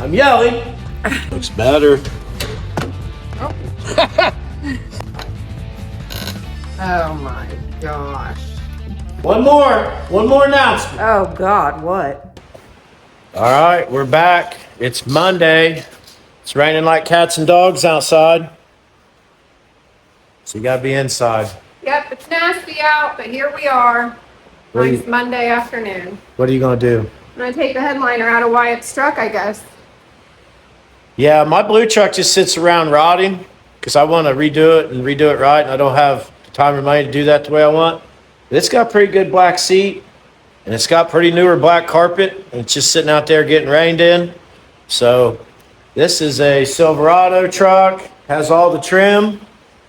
I'm yelling. Looks better. Oh. Oh my gosh. One more announcement. Oh God, what? All right, we're back. It's Monday. It's raining like cats and dogs outside. So you gotta be inside. Yep, it's nasty out, but here we are. Nice Monday afternoon. What are you gonna do? I'm gonna take the headliner out of Wyatt's truck, I guess. Yeah, my blue truck just sits around rotting because I want to redo it right, and I don't have the time or money to do that the way I want. It's got pretty good black seat, and it's got pretty newer black carpet, and it's just sitting out there getting rained in. So this is a Silverado truck, has all the trim,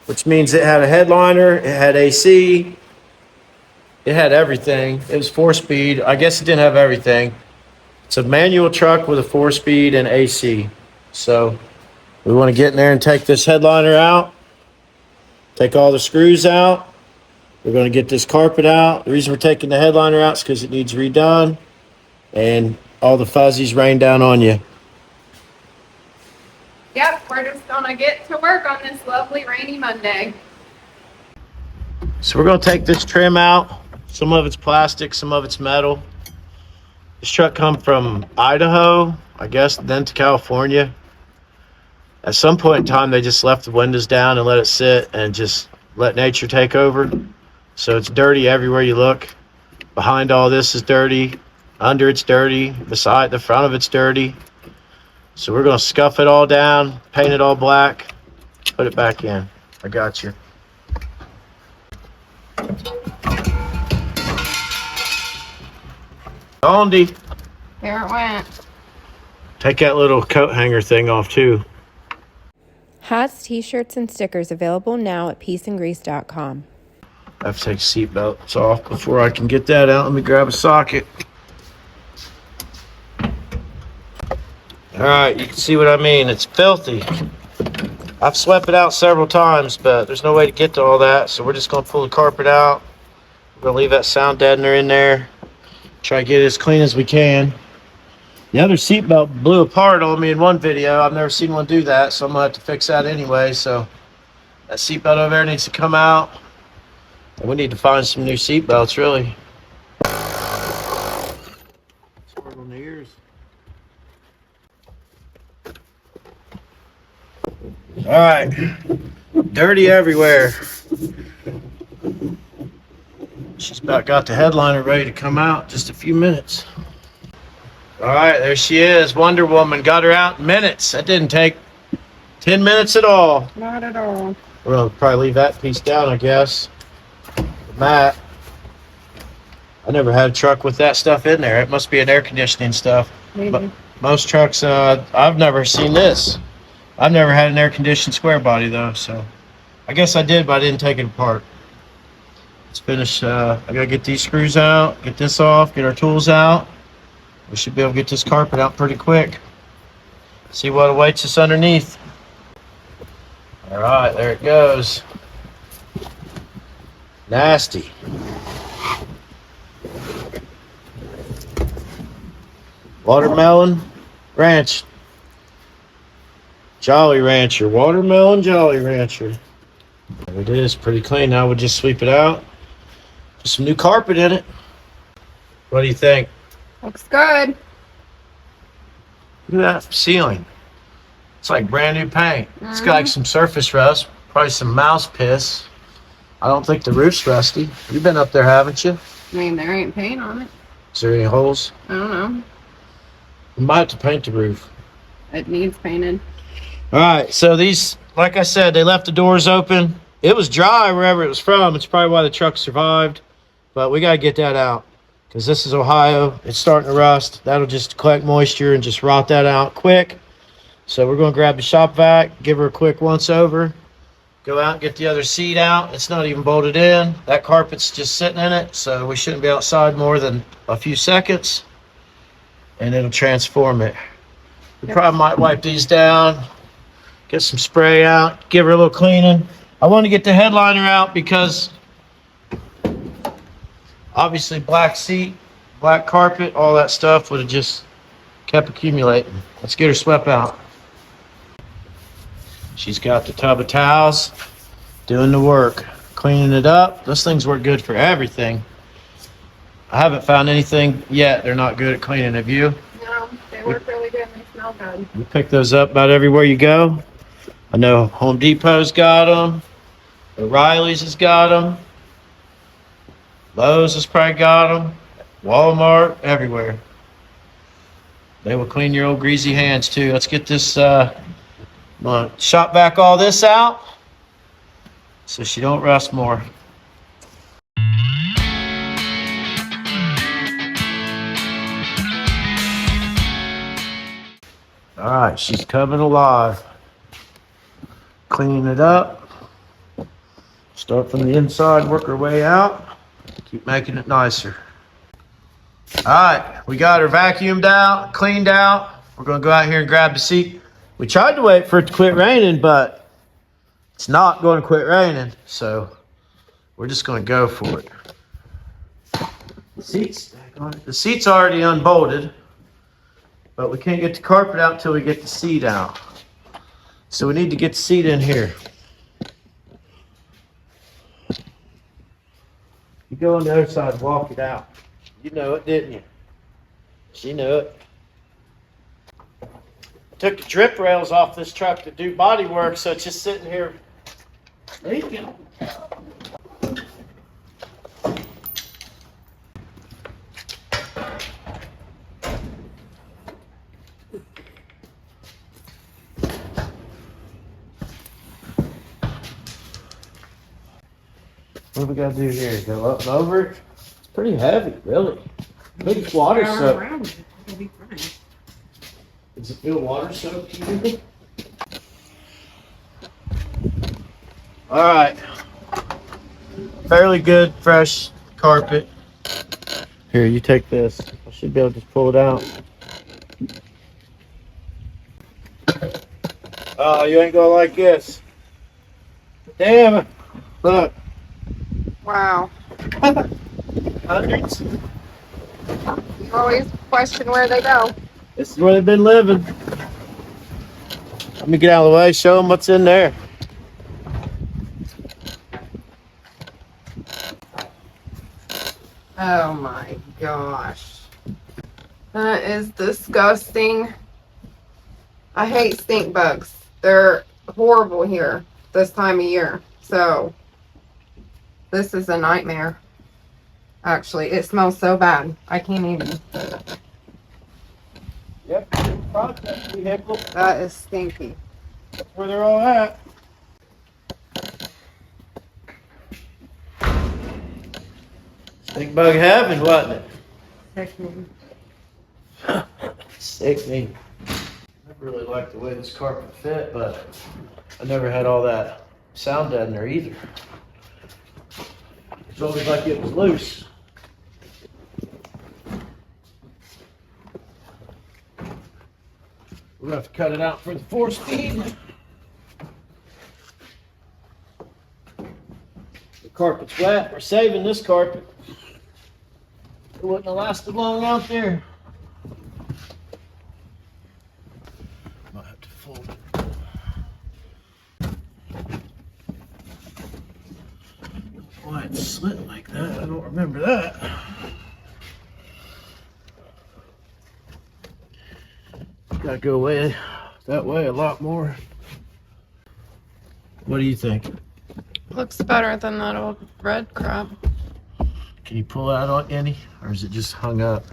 which means it had a headliner, it had AC, it had everything. It was 4-speed. I guess it didn't have everything. It's a manual truck with a 4-speed and AC. So we want to get in there and take this headliner out, take all the screws out. We're going to get this carpet out. The reason we're taking the headliner out is because it needs redone and all the fuzzies rain down on you. Yep, we're just gonna get to work on this lovely rainy Monday. So we're going to take this trim out. Some of it's plastic, some of it's metal. This truck come from Idaho, I guess, then to California. At some point in time, they just left the windows down and let it sit and just let nature take over. So it's dirty everywhere you look. Behind all this is dirty. Under it's dirty. Beside the front of it's dirty. So we're going to scuff it all down, paint it all black, put it back in. I got you. Andy, There it went. take that little coat hanger thing off too. Hats, t-shirts, and stickers available now at peaceandgrease.com. I have to take seatbelts off before I can get that out. Let me grab a socket. All right, you can see what I mean. It's filthy. I've swept it out several times, but there's no way to get to all that. So we're just going to pull the carpet out. We're going to leave that sound deadener in there. Try to get it as clean as we can. The other seatbelt blew apart on me in one video. I've never seen one do that, so I'm going to have to fix that anyway. So that seatbelt over there needs to come out. And we need to find some new seatbelts, really. It's hard on the ears. All right. Dirty everywhere. She's about got the headliner ready to come out. Just a few minutes. All right, there she is. Wonder Woman. Got her out in minutes. That didn't take 10 minutes at all. Not at all. We're going to probably leave that piece down, I guess. The mat. I never had a truck with that stuff in there. It must be an air conditioning stuff. Maybe. But most trucks, I've never seen this. I've never had an air conditioned square body though, so I guess I did, but I didn't take it apart. Let's finish. I gotta get these screws out, get this off, get our tools out. We should be able to get this carpet out pretty quick. See what awaits us underneath. All right, there it goes. Nasty. Watermelon Ranch. Jolly Rancher. Watermelon Jolly Rancher. There it is. Pretty clean. Now we'll just sweep it out. Put some new carpet in it. What do you think? Looks good. Look at that ceiling. It's like brand new paint. It's got like some surface rust. Probably some mouse piss. I don't think the roof's rusty. You've been up there, haven't you? I mean, there ain't paint on it. Is there any holes? I don't know. We might have to paint the roof. It needs painted. All right, so these, like I said, they left the doors open. It was dry wherever it was from. It's probably why the truck survived. But we got to get that out because this is Ohio. It's starting to rust. That'll just collect moisture and just rot that out quick. So we're going to grab the shop vac, give her a quick once over, go out and get the other seat out. It's not even bolted in. That carpet's just sitting in it, so we shouldn't be outside more than a few seconds, and it'll transform it. We probably might wipe these down, get some spray out, give her a little cleaning. I want to get the headliner out because obviously black seat, black carpet, all that stuff would have just kept accumulating. Let's get her swept out. She's got the tub of towels, doing the work, cleaning it up. Those things work good for everything. I haven't found anything yet they're not good at cleaning. Have you? No, they work really good and they smell good. You pick those up about everywhere you go. I know Home Depot's got them. O'Reilly's has got them. Lowe's has probably got them. Walmart, everywhere. They will clean your old greasy hands too. Let's get this, shop back all this out so she don't rust more. All right, she's coming alive. Cleaning it up. Start from the inside, work her way out. Keep making it nicer. All right, we got her vacuumed out, cleaned out. We're gonna go out here and grab the seat. We tried to wait for it to quit raining, but it's not going to quit raining, so we're just gonna go for it. The seat's already unbolted, but we can't get the carpet out until we get the seat out. So we need to get the seat in here. You go on the other side and walk it out. You know it, didn't you? She knew it. Took the drip rails off this truck to do body work, so it's just sitting here leaking. What do we gotta do here? Go up and over it? It's pretty heavy, really. Big water soak. It'll be fine. Does it feel water soaked to you? All right. Fairly good, fresh carpet. Here, you take this. I should be able to just pull it out. Oh, you ain't gonna like this. Damn it. Look. Wow. Hundreds. You always question where they go. This is where they've been living. Let me get out of the way, show them what's in there. Oh my gosh. That is disgusting. I hate stink bugs. They're horrible here this time of year. So this is a nightmare. Actually, it smells so bad. I can't even. Yep, process vehicle. That is stinky. That's where they're all at. Stink bug heaven, wasn't it? Sickening. Sickening. I really liked the way this carpet fit, but I never had all that sound deadener either. It's always like it was loose. We're gonna have to cut it out for the 4-speed. The carpet's wet. We're saving this carpet. It wouldn't have lasted long out there. Might have to fold it. Why it's slit like that? I don't remember that. Gotta go away that way a lot more. What do you think? Looks better than that old red crap. Can you pull that on any, or is it just hung up?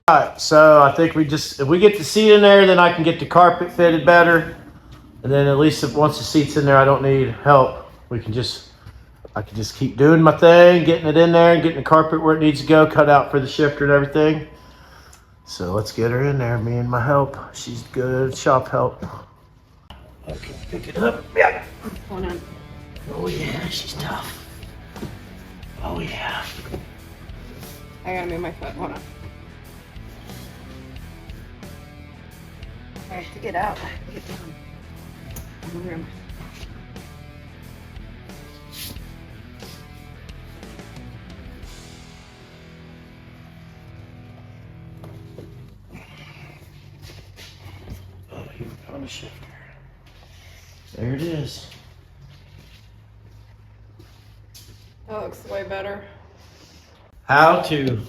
All right, so I think if we get the seat in there, then I can get the carpet fitted better. And then at least once the seat's in there, I don't need help. I can just keep doing my thing, getting it in there and getting the carpet where it needs to go, cut out for the shifter and everything. So let's get her in there, me and my help. She's good shop help. Okay, pick it up. Yeah. Oh yeah, she's tough. Oh yeah. I gotta move my foot. Hold on. I have to get out. I have to get down. In the room. Oh, you found a shifter. There it is. That looks way better. How to.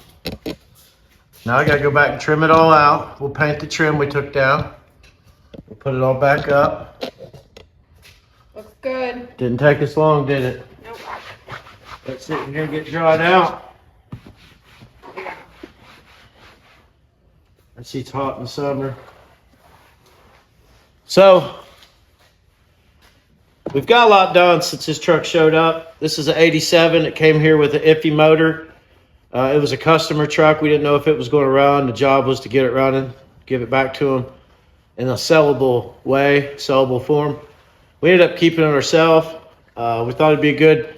Now I gotta go back and trim it all out. We'll paint the trim we took down. We'll put it all back up. Looks good. Didn't take us long, did it? Nope. Let's sit in here and get dried out. I see it's hot in the summer. So, we've got a lot done since this truck showed up. This is an 87. It came here with an iffy motor. It was a customer truck. We didn't know if it was going to run. The job was to get it running, give it back to them in a sellable way, sellable form. We ended up keeping it ourselves. We thought it'd be a good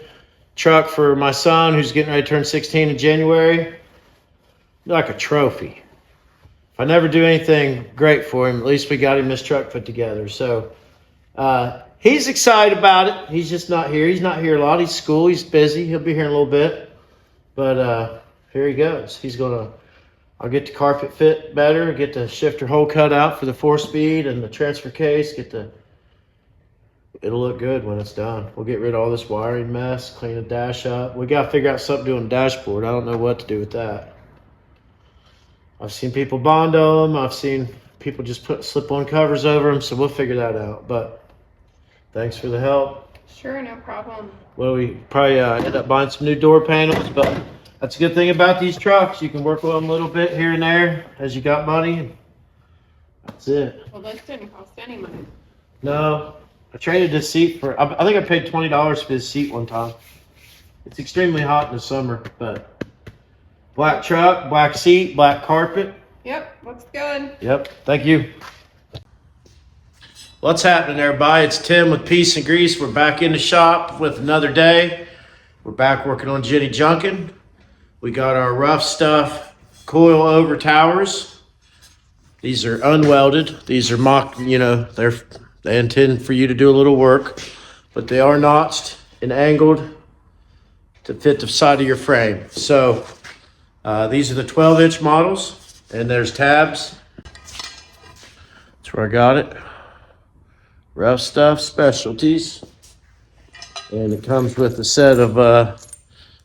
truck for my son who's getting ready to turn 16 in January. Like a trophy. If I never do anything great for him, at least we got him this truck put together. So he's excited about it. He's just not here. He's not here a lot. He's school. He's busy. He'll be here in a little bit. But here he goes. I'll get the carpet fit better, get the shifter hole cut out for the 4-speed and the transfer case, it'll look good when it's done. We'll get rid of all this wiring mess, clean the dash up. We got to figure out something to do on the dashboard. I don't know what to do with that. I've seen people Bondo them. I've seen people just put slip-on covers over them, so we'll figure that out. But thanks for the help. Sure, no problem. Well, we probably end up buying some new door panels, but that's a good thing about these trucks. You can work with them a little bit here and there as you got money. That's it. Well, this didn't cost any money. No, I traded this seat for, I think I paid $20 for this seat one time. It's extremely hot in the summer, but black truck, black seat, black carpet. Yep, looks good. Yep, thank you. What's happening, everybody? It's Tim with Peace and Grease. We're back in the shop with another day. We're back working on Jenny Junkin. We got our rough stuff coil over towers. These are unwelded. These are mock, they intend for you to do a little work, but they are notched and angled to fit the side of your frame. So these are the 12-inch models, and there's tabs. That's where I got it. Rough Stuff Specialties. And it comes with a set of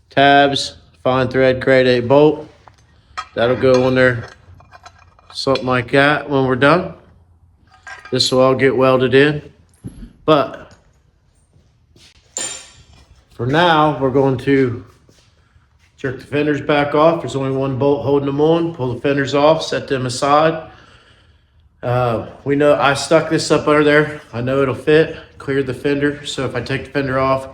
tabs, fine thread, grade 8 bolt. That'll go on there, something like that when we're done. This will all get welded in. But for now, we're going to jerk the fenders back off. There's only one bolt holding them on. Pull the fenders off, set them aside. We know I stuck this up under there. I know it'll fit, cleared the fender. So if I take the fender off,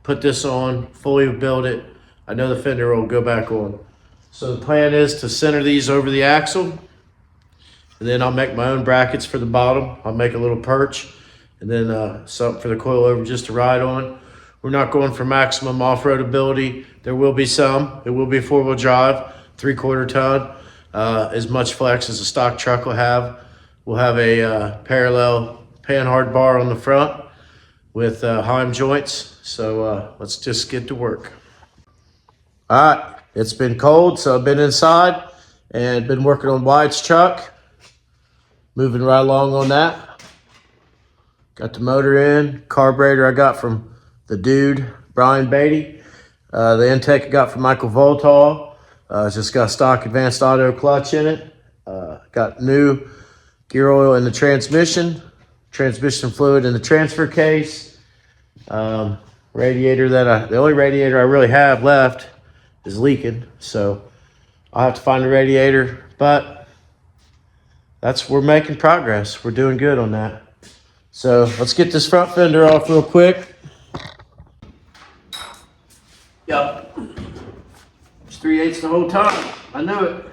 put this on, fully build it, I know the fender will go back on. So the plan is to center these over the axle, and then I'll make my own brackets for the bottom. I'll make a little perch, and then something for the coilover just to ride on. We're not going for maximum off-road ability. There will be some. It will be a 4-wheel drive, 3/4 ton, as much flex as a stock truck will have. We'll have a parallel panhard bar on the front with Heim joints. So let's just get to work. All right, it's been cold, so I've been inside and been working on Wyatt's truck. Moving right along on that. Got the motor in, carburetor I got from the dude, Brian Beatty. The intake I got from Michael Voltall. It's just got stock advanced auto clutch in it. Got new gear oil in the transmission fluid in the transfer case. Radiator the only radiator I really have left is leaking, so I'll have to find a radiator, but we're making progress. We're doing good on that. So let's get this front fender off real quick. Yep. It's 3/8 the whole time. I knew it.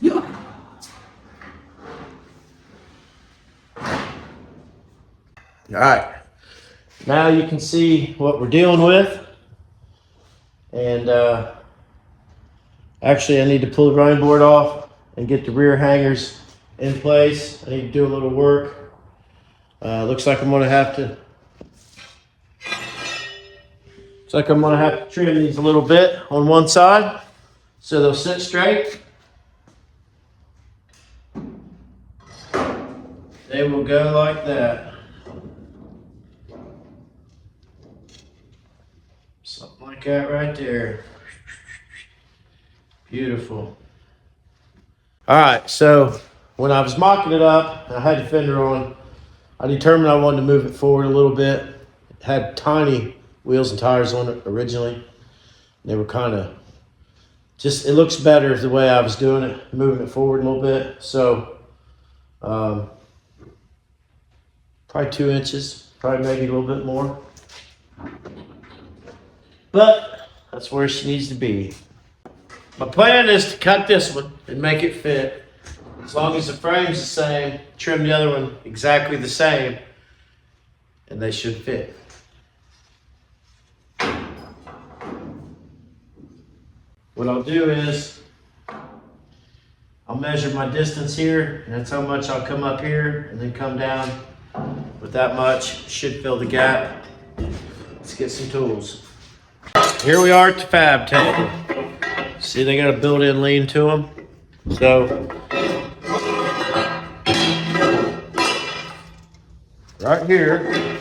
Yep. All right. Now you can see what we're dealing with. And actually I need to pull the running board off and get the rear hangers in place. I need to do a little work. Looks like I'm gonna have to trim these a little bit on one side so they'll sit straight. They will go like that. Something like that right there. Beautiful. All right, so when I was mocking it up, I had the fender on. I determined I wanted to move it forward a little bit. It had tiny wheels and tires on it originally. They were kind of just, it looks better the way I was doing it, moving it forward a little bit. So probably 2 inches, probably maybe a little bit more. But that's where she needs to be. My plan is to cut this one and make it fit. As long as the frame's the same, trim the other one exactly the same, and they should fit. What I'll do is, I'll measure my distance here, and that's how much I'll come up here, and then come down with that much. Should fill the gap. Let's get some tools. Here we are at the fab table. See, they got a built-in lean to them. So, right here,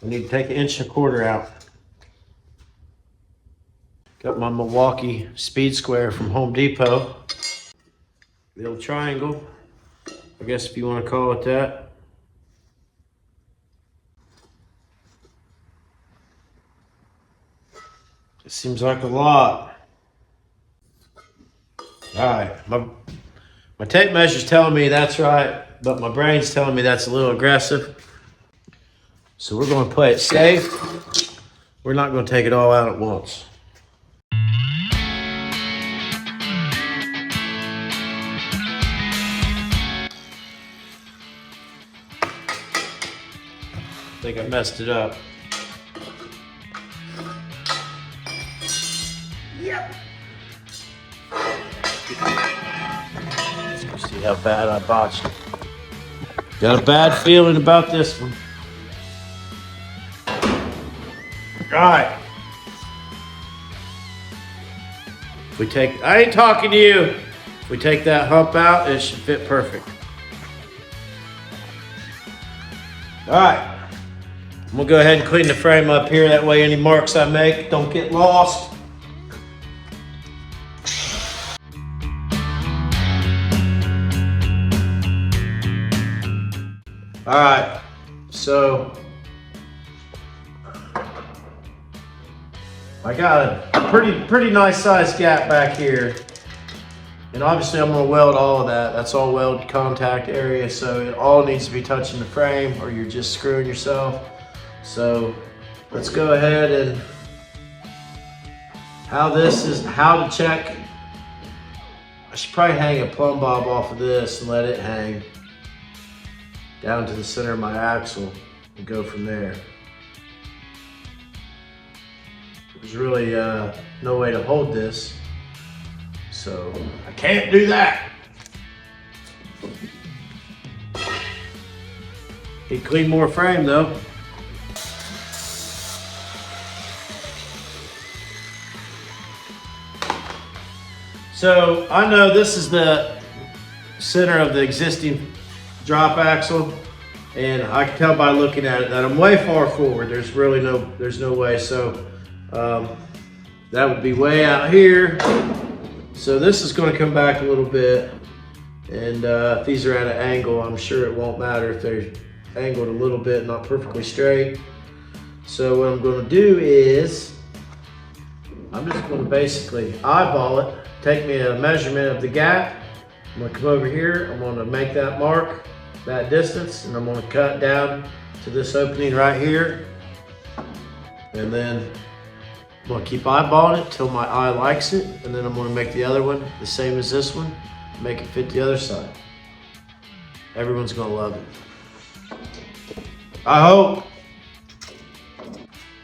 we need to take 1.25 inches out. Got my Milwaukee Speed Square from Home Depot. The little triangle, I guess if you want to call it that. It seems like a lot. All right, my tape measure's telling me that's right, but my brain's telling me that's a little aggressive. So we're going to play it safe. We're not going to take it all out at once. I think I messed it up. Yep. Let's see how bad I botched it. Got a bad feeling about this one. All right. If we take, I ain't talking to you. If we take that hump out, it should fit perfect. All right. I'm gonna go ahead and clean the frame up here. That way any marks I make don't get lost. All right, so I got a pretty nice sized gap back here. And obviously I'm gonna weld all of that. That's all weld contact area, so it all needs to be touching the frame or you're just screwing yourself. So let's go ahead and how to check. I should probably hang a plumb bob off of this and let it hang down to the center of my axle and go from there. There's really no way to hold this, so I can't do that. Need to clean more frame though. So I know this is the center of the existing drop axle, and I can tell by looking at it that I'm way far forward. There's no way. So that would be way out here. So this is going to come back a little bit, and if these are at an angle, I'm sure it won't matter if they're angled a little bit, not perfectly straight. So what I'm going to do is I'm just going to basically eyeball it. Take me a measurement of the gap. I'm gonna come over here, I'm gonna make that mark, that distance, and I'm gonna cut down to this opening right here. And then I'm gonna keep eyeballing it till my eye likes it, and then I'm gonna make the other one the same as this one, make it fit the other side. Everyone's gonna love it. I hope.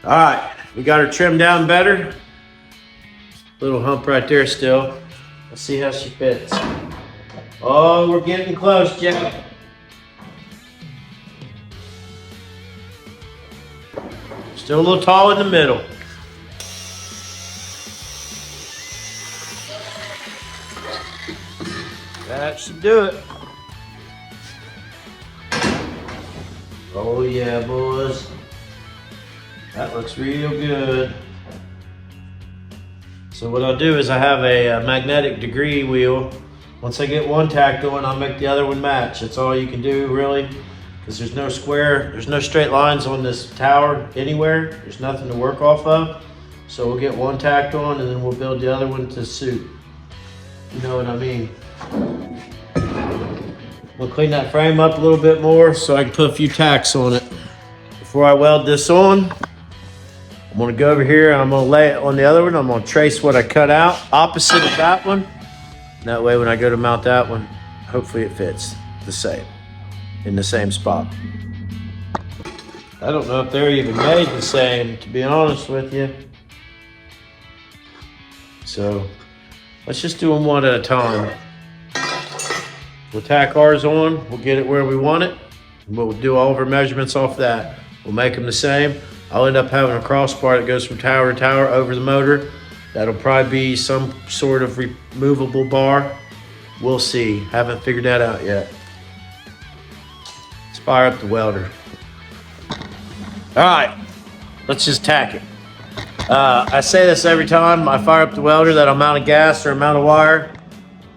All right, we got her trimmed down better. Little hump right there still. Let's see how she fits. Oh, we're getting close, Jeff. Still a little tall in the middle. That should do it. Oh yeah, boys. That looks real good. So what I'll do is I have a magnetic degree wheel. Once I get one tacked on, I'll make the other one match. That's all you can do really, because there's no straight lines on this tower anywhere. There's nothing to work off of. So we'll get one tacked on and then we'll build the other one to suit. You know what I mean? We'll clean that frame up a little bit more so I can put a few tacks on it. Before I weld this on, I'm gonna go over here and I'm gonna lay it on the other one. I'm gonna trace what I cut out opposite of that one. That way when I go to mount that one, hopefully it fits the same, in the same spot. I don't know if they're even made the same, to be honest with you. So let's just do them one at a time. We'll tack ours on, we'll get it where we want it, and we'll do all of our measurements off that. We'll make them the same. I'll end up having a crossbar that goes from tower to tower over the motor. That'll probably be some sort of removable bar. We'll see, haven't figured that out yet. Let's fire up the welder. All right, let's just tack it. I say this every time I fire up the welder, that amount of gas or amount of wire,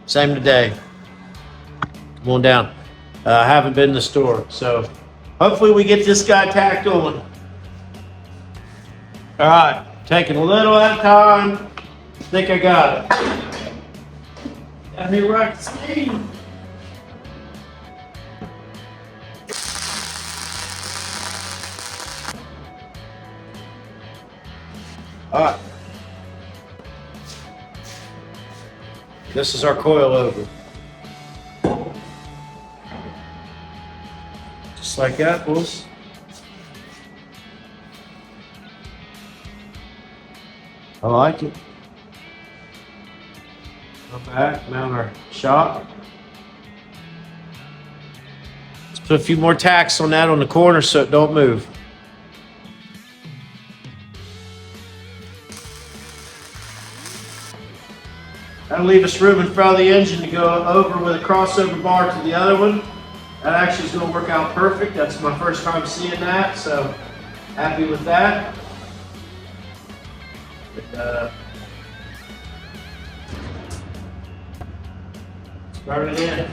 same today. Come on down. I haven't been in the store, so hopefully we get this guy tacked on. All right, taking a little at a time. I think I got it. Got me right to speed. All right. This is our coil over. Just like that, boys. I like it. Go back, mount our shock. Let's put a few more tacks on that on the corner so it don't move. That'll leave us room in front of the engine to go over with a crossover bar to the other one. That actually is going to work out perfect. That's my first time seeing that, so happy with that. Start it in.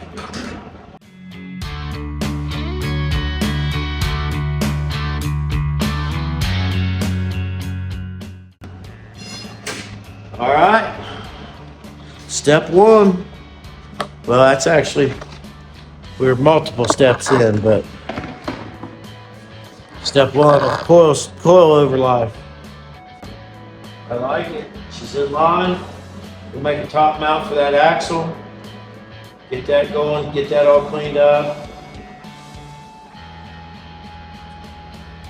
All right. Step one. Well, that's actually, we're multiple steps in, but step one, coil over live. I like it. She's in line. We'll make a top mount for that axle. Get that going, get that all cleaned up.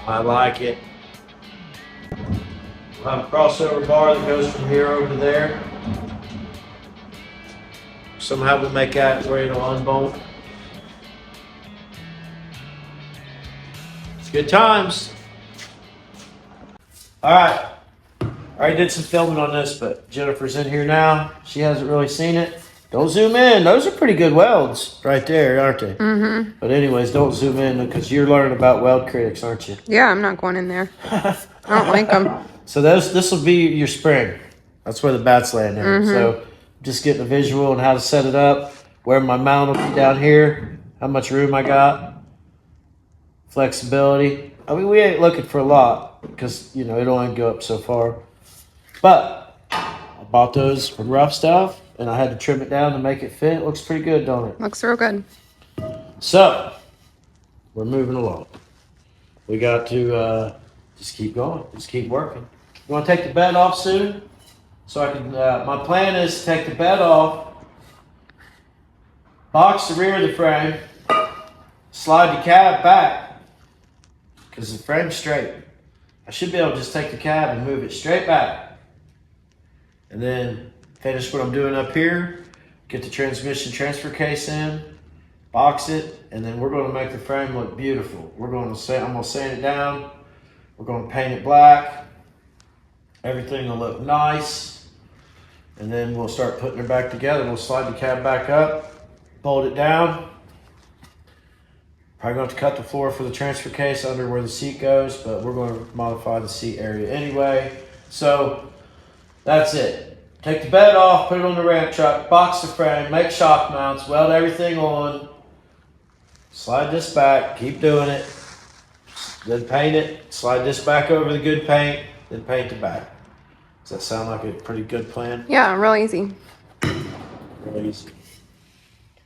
I like it. We'll have a crossover bar that goes from here over there. Somehow we'll make that where it'll unbolt. It's good times. All right. I already did some filming on this, but Jennifer's in here now. She hasn't really seen it. Don't zoom in. Those are pretty good welds right there, aren't they? Mm-hmm. But anyways, don't zoom in because you're learning about weld critics, aren't you? Yeah, I'm not going in there. I don't like them. So this will be your spring. That's where the bat's laying there. Mm-hmm. So just getting a visual on how to set it up, where my mount will be down here, how much room I got, flexibility. I mean, we ain't looking for a lot because, you know, it'll only go up so far. But I bought those from Rough Stuff, and I had to trim it down to make it fit. It looks pretty good, don't it? Looks real good. So, we're moving along. We got to just keep going. Just keep working. You want to take the bed off soon? So I can, my plan is to take the bed off, box the rear of the frame, slide the cab back, because the frame's straight. I should be able to just take the cab and move it straight back. and then finish what I'm doing up here, get the transmission transfer case in, box it, and then we're going to make the frame look beautiful. I'm going to sand it down. We're going to paint it black. Everything will look nice. And then we'll start putting it back together. We'll slide the cab back up, bolt it down. Probably going to have to cut the floor for the transfer case under where the seat goes, but we're going to modify the seat area anyway. So that's it. Take the bed off, put it on the ramp truck, box the frame, make shock mounts, weld everything on, slide this back, keep doing it, then paint it, slide this back over the good paint, then paint the back. Does that sound like a pretty good plan? Yeah, real easy. Really easy.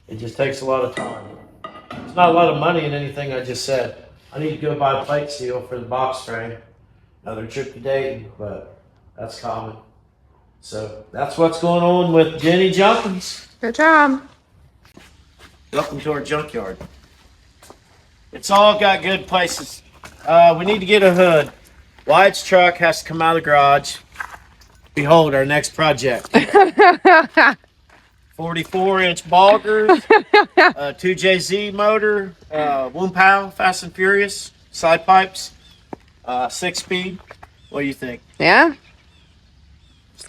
It just takes a lot of time. It's not a lot of money in anything I just said. I need to go buy a plate seal for the box frame. Another trip to Dayton, but that's common. So that's what's going on with Jenny Junkins. Good job. Welcome to our junkyard. It's all got good places. We need to get a hood. Wyatt's truck has to come out of the garage. Behold our next project. 44-inch boggers, 2JZ motor, Woompow, Fast and Furious, side pipes, 6-speed. What do you think? Yeah.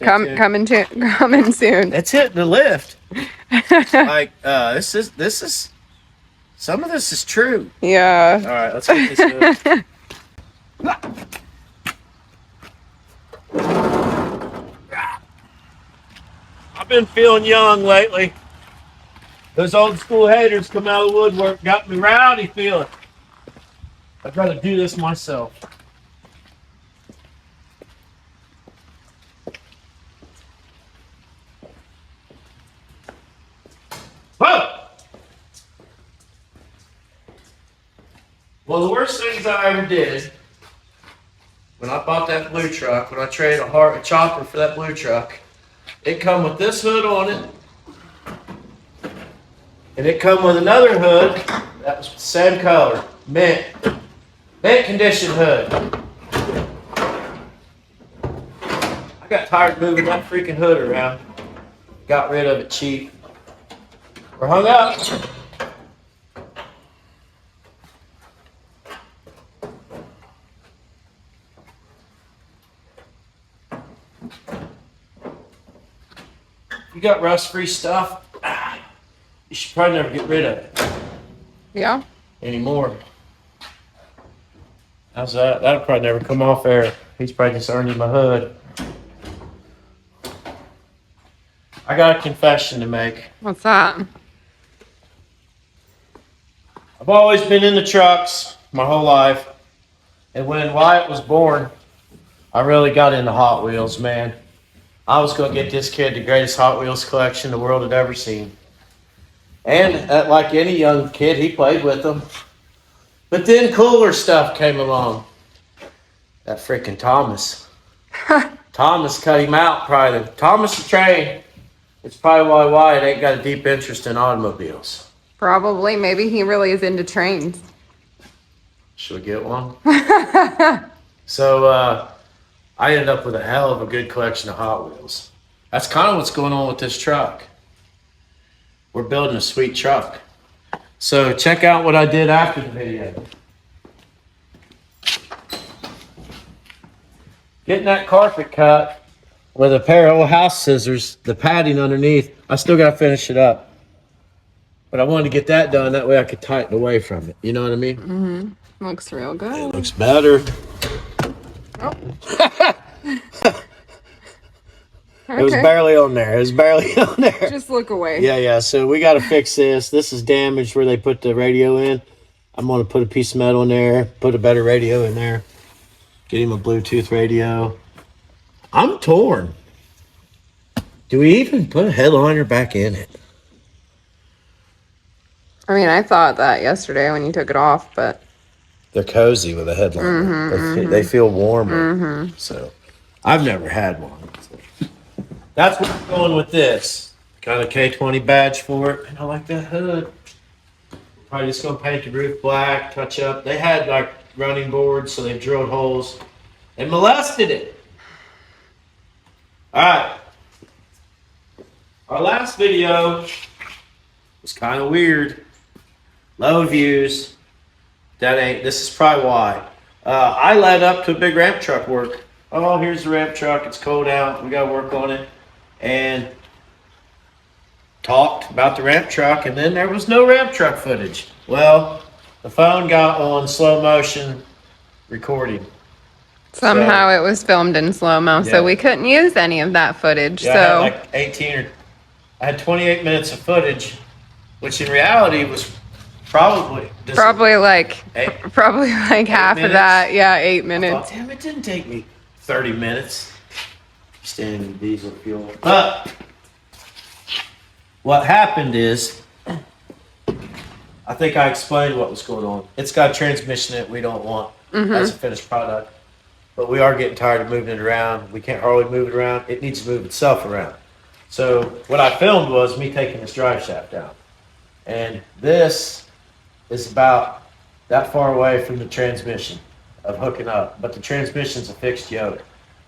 Coming soon. It's hitting the lift. Like this is some of this is true. Yeah. All right, let's get this hood. I've been feeling young lately. Those old school haters come out of the woodwork, got me rowdy feeling. I'd rather do this myself. Whoa! Well, the worst things I ever did when I bought that blue truck, when I traded a chopper for that blue truck, it come with this hood on it, and it come with another hood that was the same color, mint condition hood. I got tired of moving that freaking hood around. Got rid of it cheap. We're hung up. You got rust-free stuff, you should probably never get rid of it. Yeah. Anymore. How's that? That'll probably never come off there. He's probably just earning my hood. I got a confession to make. What's that? I've always been into trucks my whole life. And when Wyatt was born, I really got into Hot Wheels, man. I was going to get this kid the greatest Hot Wheels collection the world had ever seen. And like any young kid, he played with them. But then cooler stuff came along. That freaking Thomas. Thomas cut him out, probably. Thomas the Train. It's probably why Wyatt ain't got a deep interest in automobiles. Probably. Maybe he really is into trains. Should we get one? So, I ended up with a hell of a good collection of Hot Wheels. That's kind of what's going on with this truck. We're building a sweet truck. So check out what I did after the video. Getting that carpet cut with a pair of old house scissors, the padding underneath. I still got to finish it up. But I wanted to get that done. That way I could tighten away from it. You know what I mean? Mm-hmm. Looks real good. It looks better. Oh. It was barely on there. It was barely on there. Just look away. Yeah. So we got to fix this. This is damaged where they put the radio in. I'm going to put a piece of metal in there, put a better radio in there, get him a Bluetooth radio. I'm torn. Do we even put a headliner back in it? I mean, I thought that yesterday when you took it off, but... They're cozy with a headliner. They feel warmer. So I've never had one. That's where we're going with this. Got a K20 badge for it. And I like that hood. Probably just going to paint the roof black, touch up. They had like running boards, so they drilled holes. They molested it. All right. Our last video was kind of weird. Low views. This is probably why. I led up to a big ramp truck work. Oh, here's the ramp truck. It's cold out. We got to work on it. And talked about the ramp truck, and then there was no ramp truck footage. Well, the phone got on slow motion recording. Somehow it was filmed in slow-mo, Yeah. so we couldn't use any of that footage. Yeah, So I had 28 minutes of footage, which in reality was probably probably like half minutes? of that. Yeah, 8 Oh, minutes. damn, it didn't take me 30 minutes. Standing diesel fuel. But what happened is, I think I explained what was going on. It's got a transmission that we don't want as a finished product. But we are getting tired of moving it around. We can't hardly move it around. It needs to move itself around. So what I filmed was me taking this drive shaft down. And this is about that far away from the transmission of hooking up. But the transmission's a fixed yoke.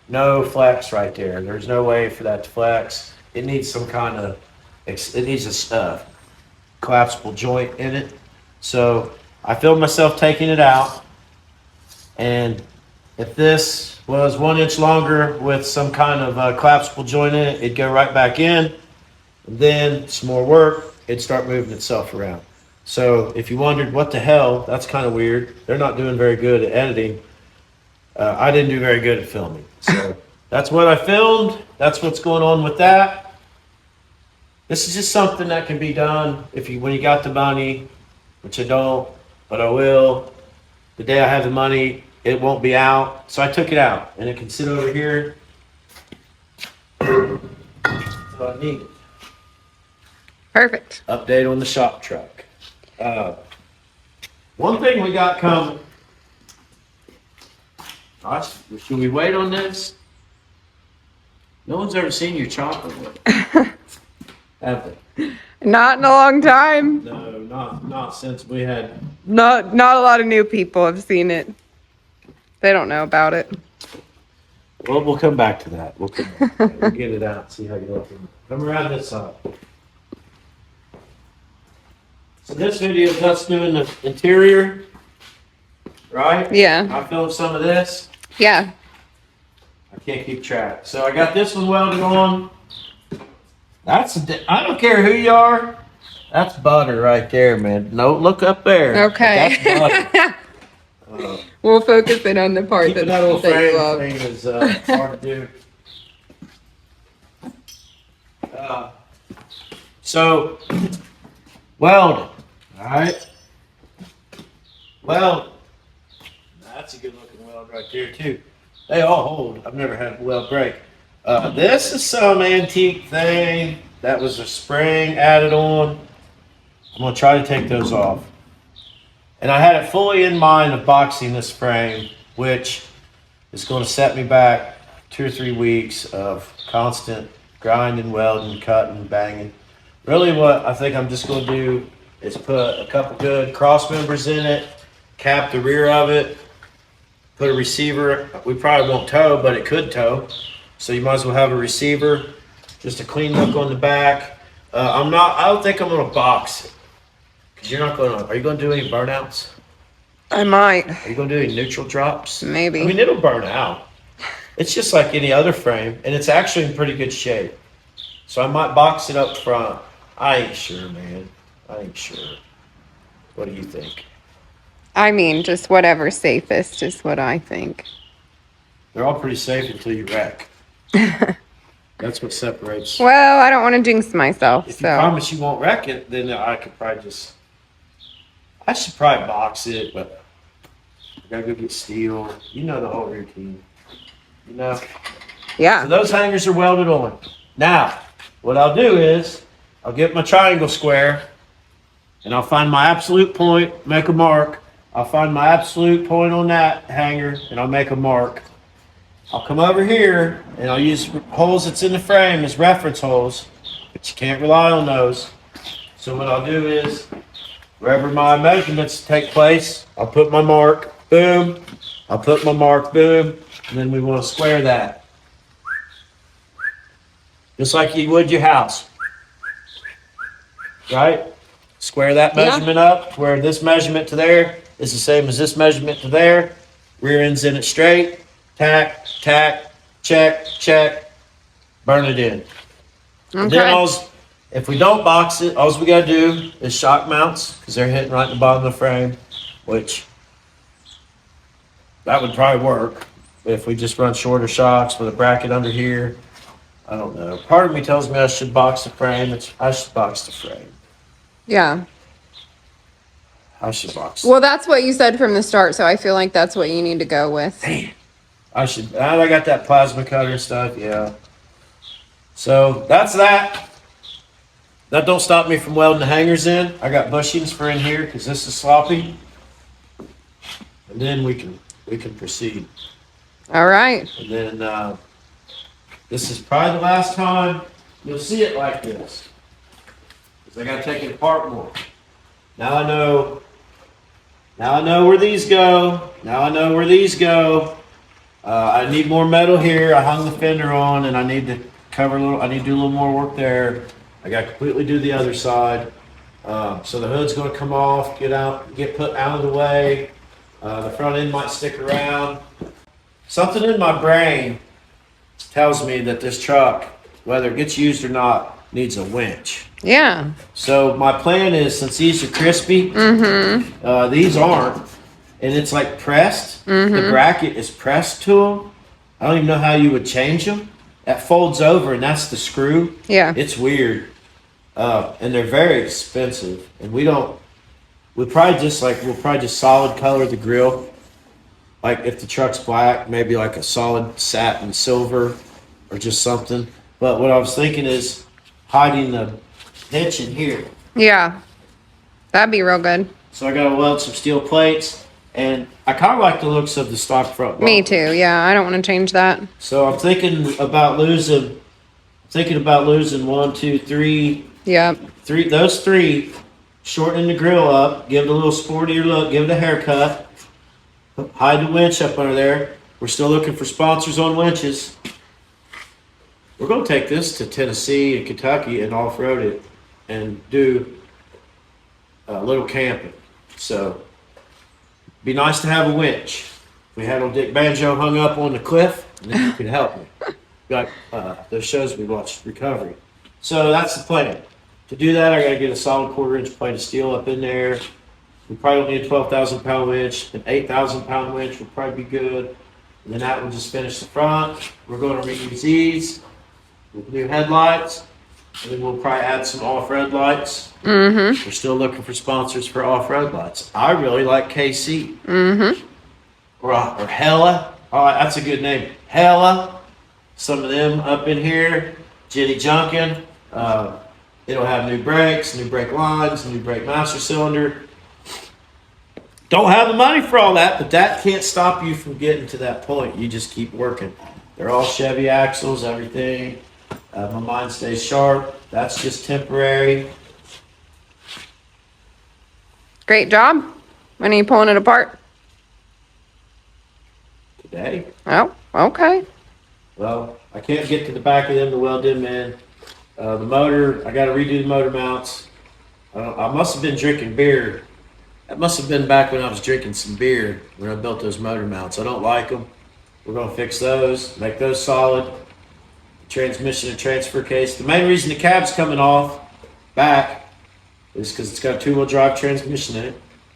No flex right there. There's no way for that to flex. It needs some kind of, it needs a collapsible joint in it. So I filmed myself taking it out. And if this was 1 inch longer with some kind of collapsible joint in it, it'd go right back in. And then some more work, it'd start moving itself around. So if you wondered what the hell, that's kind of weird. They're not doing very good at editing. I didn't do very good at filming. So that's what I filmed. That's what's going on with that. This is just something that can be done when you got the money, which I don't, but I will. The day I have the money, it won't be out. So I took it out, and it can sit over here. So I need it. Perfect. Update on the shop truck. One thing we got coming. Gosh, should we wait on this? No one's ever seen you chopper, have they? Not in a long time. No, not since we had. Not a lot of new people have seen it. They don't know about it. Well, we'll come back to that. We'll get it out. See how you look. Come around this side. So this video is us doing the interior, right? Yeah. I filmed some of this. Yeah. I can't keep track. So I got this one welded on. I don't care who you are. That's butter right there, man. No, look up there. Okay. That's butter. We'll focus in on the part Keeping that that little you frame love. thing is hard to do. So, welding. All right. Weld. That's a good looking weld right there too. They all hold. I've never had a weld break. This is some antique thing that was a spring added on. I'm gonna try to take those off. And I had it fully in mind of boxing this frame, which is going to set me back 2 or 3 weeks of constant grinding, welding, cutting, banging. Really what I think I'm just going to do is put a couple good cross members in it, cap the rear of it, put a receiver. We probably won't tow, but it could tow. So you might as well have a receiver, just a clean look on the back. I don't think I'm going to box it. Because you're not going to, are you going to do any burnouts? I might. Are you going to do any neutral drops? Maybe. I mean, it'll burn out. It's just like any other frame, and it's actually in pretty good shape. So I might box it up front. I ain't sure, man. I ain't sure. What do you think? I mean, just whatever's safest is what I think. They're all pretty safe until you wreck. That's what separates. Well, I don't want to jinx myself, If you so. promise you won't wreck it, then I could probably just. I should probably box it, but I gotta go get steel. You know the whole routine. You know? So Yeah. those hangers are welded on. Now, what I'll do is I'll get my triangle square and I'll find my absolute point, make a mark. I'll find my absolute point on that hanger and I'll make a mark. I'll come over here and I'll use holes that's in the frame as reference holes, but you can't rely on those. So what I'll do is wherever my measurements take place, I'll put my mark, boom. I'll put my mark, boom. And then we want to square that. Just like you would your house. right? Square that Yeah. measurement up where this measurement to there is the same as this measurement to there. Rear end's in it straight. Tack, tack, check, check. Burn it in. And then Okay. if we don't box it, all we got to do is shock mounts because they're hitting right in the bottom of the frame, which that would probably work. But if we just run shorter shocks with a bracket under here, I don't know. Part of me tells me I should box the frame. I should box the frame. Yeah. I should box. Well, that's what you said from the start, so I feel like that's what you need to go with. Man, I should. I got that plasma cutter and stuff. Yeah. So that's that. That don't stop me from welding the hangers in. I got bushings for in here because this is sloppy. And then we can proceed. All right. And then this is probably the last time you'll see it like this. Because I got to take it apart more. Now I know where these go. Now I know where these go. I need more metal here. I hung the fender on, and I need to cover a little. I need to do a little more work there. I got to completely do the other side. So the hood's going to come off, get put out of the way. The front end might stick around. Something in my brain tells me that this truck, whether it gets used or not, needs a winch. Yeah. So my plan is, since these are crispy, these aren't, and it's like pressed. The bracket is pressed to them. I don't even know how you would change them. That folds over, and that's the screw. Yeah. It's weird, and they're very expensive. And we'll probably just solid color the grill. Like if the truck's black, maybe like a solid satin silver, or just something. But what I was thinking is hiding the hitch in here. Yeah. That'd be real good. So I gotta weld some steel plates, and I kind of like the looks of the stock front bumper. Me too. Yeah. I don't want to change that. So I'm thinking about losing 1, 2, 3, Yep. those three, shortening the grill up, give it a little sportier look, give it a haircut, hide the winch up under there. We're still looking for sponsors on winches. We're gonna take this to Tennessee and Kentucky and off-road it and do a little camping. So be nice to have a winch. We had old Dick Banjo hung up on the cliff, and then you could help me. Like those shows we watched, Recovery. So that's the plan. To do that, I got to get a solid 1/4-inch plate of steel up in there. We probably don't need a 12,000-pound winch. An 8,000-pound winch would probably be good. And then that will just finish the front. We're going to reuse these with new headlights. And then we'll probably add some off-road lights. We're still looking for sponsors for off-road lights. I really like KC. Or Hella. Oh, that's a good name. Hella. Some of them up in here. Jenny Junkin. It'll have new brakes, new brake lines, new brake master cylinder. Don't have the money for all that, but that can't stop you from getting to that point. You just keep working. They're all Chevy axles, everything. My mind stays sharp. That's just temporary. Great job. When are you pulling it apart? Today. Oh, okay. Well, I can't get to the back of them to weld them in. The motor, I got to redo the motor mounts. I must have been drinking beer. That must have been back when I was drinking some beer when I built those motor mounts. I don't like them. We're going to fix those, make those solid. Transmission and transfer case. The main reason the cab's coming off back is because it's got a 2-wheel drive transmission in it.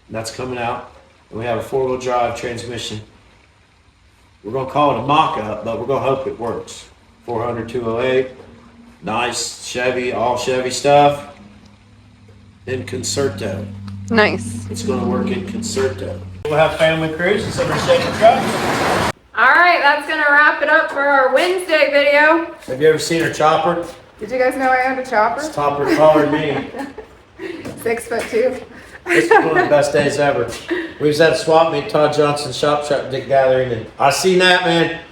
And that's coming out. And we have a 4-wheel drive transmission. We're going to call it a mock-up, but we're going to hope it works. 400 208. Nice Chevy, all Chevy stuff. In Concerto. Nice. It's going to work in Concerto. We'll have family cruise and some shaking trucks. All right, that's going to wrap it up for our Wednesday video. Have you ever seen her chopper? Did you guys know I owned a chopper? This topper taller than me. 6'2". This is one of the best days ever. We was at a swap meet, Todd Johnson's shop dick gathering, and I seen that, man.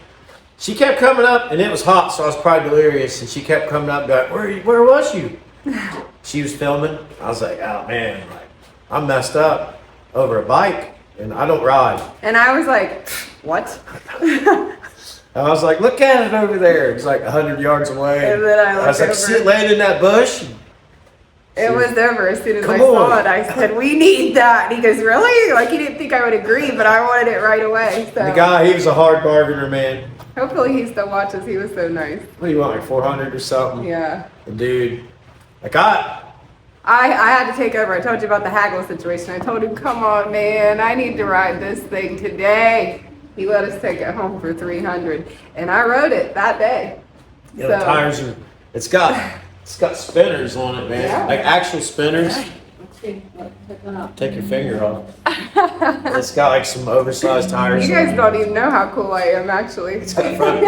She kept coming up, and it was hot, so I was probably delirious, and she kept coming up and going, where was you? She was filming. I was like, oh, man, like, I'm messed up over a bike, and I don't ride. And I was like, what? I was like, look at it over there. It's like 100 yards away. And then I was like, over. see it laying in that bush? It was over as soon as I Come saw on. it. I said, "We need that." And he goes, "Really?" Like he didn't think I would agree, but I wanted it right away. So The guy, he was a hard bargainer, man. hopefully he still watches. He was so nice. What do you want, like 400 or something? Yeah. The dude, like I had to take over. I told you about the haggle situation. I told him, "Come on, man, I need to ride this thing today." He let us take it home for 300, and I rode it that day. you know, tires are, it's got spinners on it, man. Yeah. Like actual spinners. Let's see. Pick one up. Take your finger off. It's got like some oversized tires. You on guys it. don't even know how cool I am, actually. It's got front.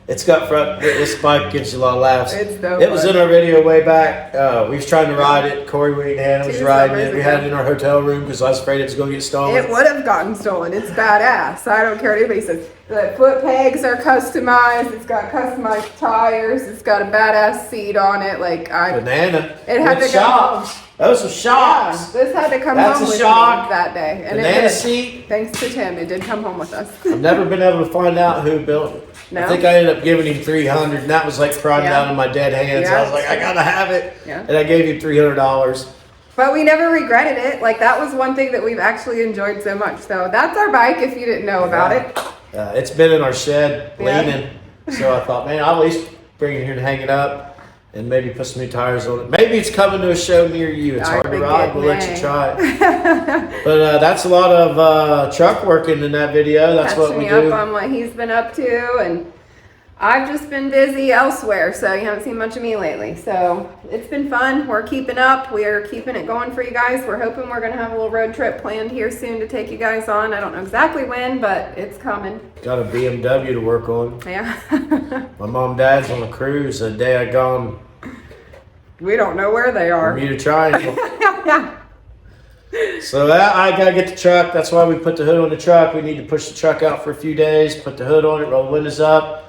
It's got front. This bike gets you a lot of laughs. It's so It was fun. in our video way back. We was trying to ride it. Corey Wheaton was 2 riding it. summers We ago. had it in our hotel room because I was afraid it was going to get stolen. It would have gotten stolen. It's badass. I don't care what anybody says. The foot pegs are customized. It's got customized tires. It's got a badass seat on it. Banana. It had With to go shocks. Those are Yeah, shocks. this had to come That's home a with shock. me that day, and it Banana did. seat. Thanks to Tim, it did come home with us. I've never been able to find out who built it. No? I think I ended up giving him 300, and that was like crying Yeah. down in my dead hands. Yeah. I was like, I gotta have it, Yeah. and I gave him $300. But we never regretted it. Like that was one thing that we've actually enjoyed so much. So that's our bike. If you didn't know about it, It's been in our shed Yeah. leaning, so I thought, man, I'll at least bring it here and hang it up. And maybe put some new tires on it. Maybe it's coming to a show near you. It's I hard to think ride. it We'll let you may. try it. But that's a lot of truck working in that video. That's what catching we me do. up on what he's been up to, and I've just been busy elsewhere, so you haven't seen much of me lately. So it's been fun. We're keeping up. We're keeping it going for you guys. We're hoping we're gonna have a little road trip planned here soon to take you guys on. I don't know exactly when, but it's coming. Got a BMW to work on. Yeah. My mom and dad's on a cruise. The day I gone We don't know where they are. Bermuda Triangle. So that I gotta get the truck. That's why we put the hood on the truck. We need to push the truck out for a few days. Put the hood on it. Roll the windows up.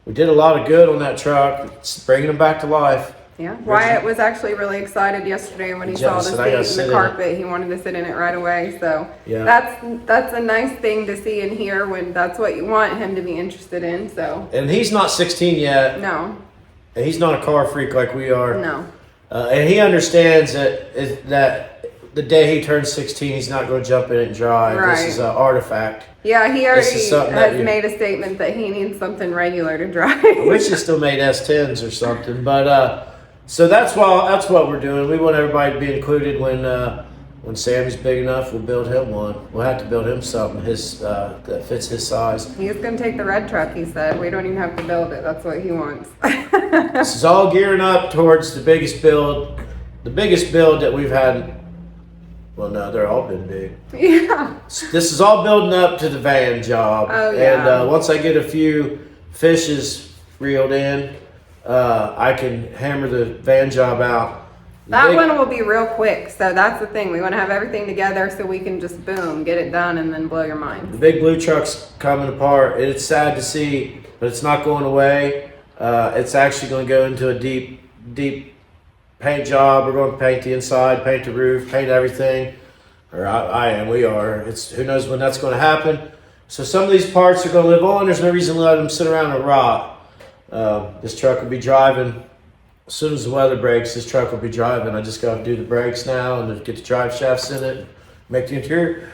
We did a lot of good on that truck. It's bringing them back to life. Yeah, Wyatt was actually really excited yesterday when he saw Jealous the that I gotta seat sit and in the it. carpet. He wanted to sit in it right away. So Yeah. that's a nice thing to see and hear when that's what you want him to be interested in. So And he's not 16 yet. no, And he's not a car freak like we are. no, And he understands that the day he turns 16, he's not going to jump in it and drive. This Right. is an artifact. yeah, he This is already something that has you- made a statement that he needs something regular to drive. I wish he still made S10s or something. But so that's what we're doing. We want everybody to be included when Sammy's big enough. We'll build him one. We'll have to build him something that fits his size. He's gonna take the red truck. He said we don't even have to build it. That's what he wants. This is all gearing up towards the biggest build that we've had. Well, no, they're all been big. Yeah. This is all building up to the van job. Oh, yeah. And once I get a few fishes reeled in, I can hammer the van job out. That Big- one will be real quick. So that's the thing. We want to have everything together so we can just boom, get it done and then blow your The mind. big blue truck's coming apart. It's sad to see, but it's not going away. It's actually going to go into a deep paint job. We're going to paint the inside, paint the roof, paint everything. Or we are. It's who knows when that's going to happen. So some of these parts are going to live on. There's no reason to let them sit around and rot. This truck will be driving as soon as the weather breaks. This truck will be driving. I just got to do the brakes now and get the drive shafts in it. Make the interior.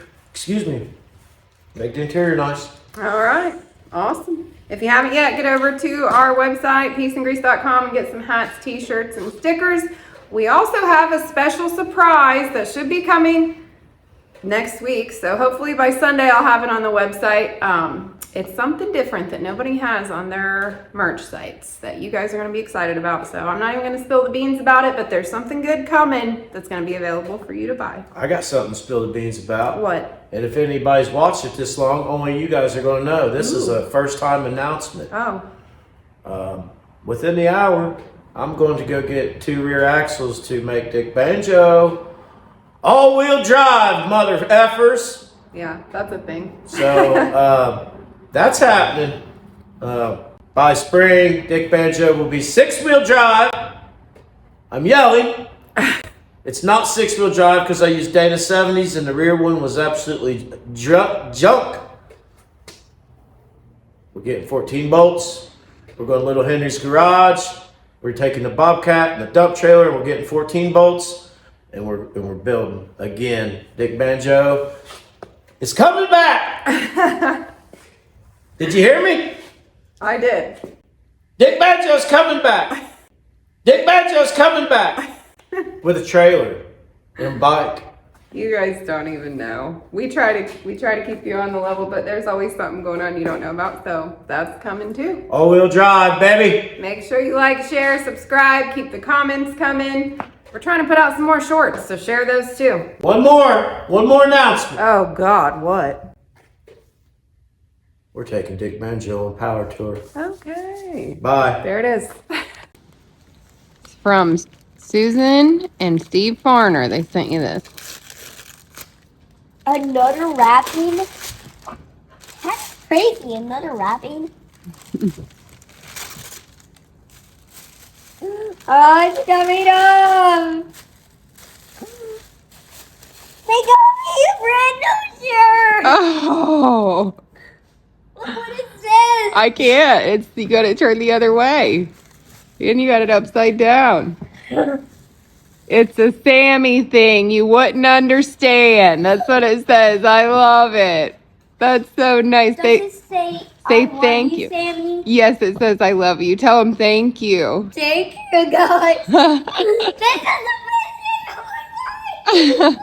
Make the interior nice. All right. Awesome. If you haven't yet, get over to our website, peaceandgrease.com, and get some hats, t-shirts, and stickers. We also have a special surprise that should be coming next week. So hopefully by Sunday I'll have it on the website. It's something different that nobody has on their merch sites that you guys are going to be excited about. So I'm not even going to spill the beans about it, but there's something good coming that's going to be available for you to buy. I got something to spill the beans about. What? And if anybody's watched it this long, only you guys are going to know. This is Ooh. a first time announcement. Oh, Within the hour, I'm going to go get 2 rear axles to make Dick Banjo all-wheel drive, mother effers. yeah, that's a thing. So that's happening. By spring, Dick Banjo will be 6-wheel drive. I'm yelling. It's not 6-wheel drive because I used Dana 70s and the rear one was absolutely junk. We're getting 14 bolts. We're going to Little Henry's garage. We're taking the Bobcat and the dump trailer, and we're getting 14 bolts, and we're building again. Dick Banjo is coming back. Did you hear me? I did. Dick Banjo's coming back. Dick Banjo's coming back with a trailer and a bike. You guys don't even know. We try to keep you on the level, but there's always something going on you don't know about, so that's coming too. All-wheel drive, baby. Make sure you like, share, subscribe, keep the comments coming. We're trying to put out some more shorts, so share those too. One more announcement. Oh God, what? We're taking Dick Banjo on power tour. Okay. Bye. There it is. It's from Susan and Steve Farner. They sent you this. Another wrapping? That's crazy. Another wrapping? Oh, it's coming up. They got me a brand new shirt. Oh, Look what it says. I can't. You got to turn the other way. And you got it upside down. It's a Sammy thing. You wouldn't understand. That's what it says. I love it. That's so nice. Does it say say I love thank you, you. Sammy? Yes, it says I love you. Tell him thank you. Thank you, guys. This is the best thing of my life.